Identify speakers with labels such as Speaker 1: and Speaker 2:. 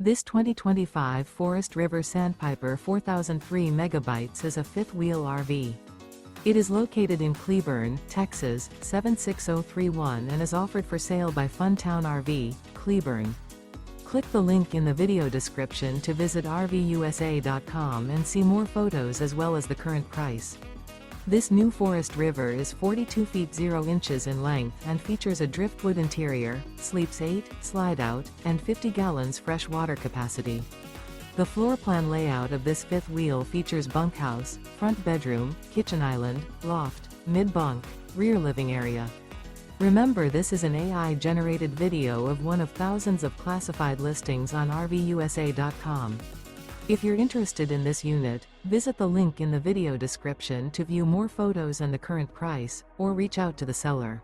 Speaker 1: This 2025 Forest River Sandpiper 4003 megabytes is a fifth-wheel RV. It is located in Cleburne, Texas, 76031 and is offered for sale by Funtown RV, Cleburne. Click the link in the video description to visit RVUSA.com and see more photos as well as the current price. This new Forest River is 42 feet 0 inches in length and features a driftwood interior, sleeps 8, slide-out, and 50 gallons fresh water capacity. The floor plan layout of this fifth wheel features bunkhouse, front bedroom, kitchen island, loft, mid-bunk, rear living area. Remember, this is an AI-generated video of one of thousands of classified listings on RVUSA.com. If you're interested in this unit, visit the link in the video description to view more photos and the current price, or reach out to the seller.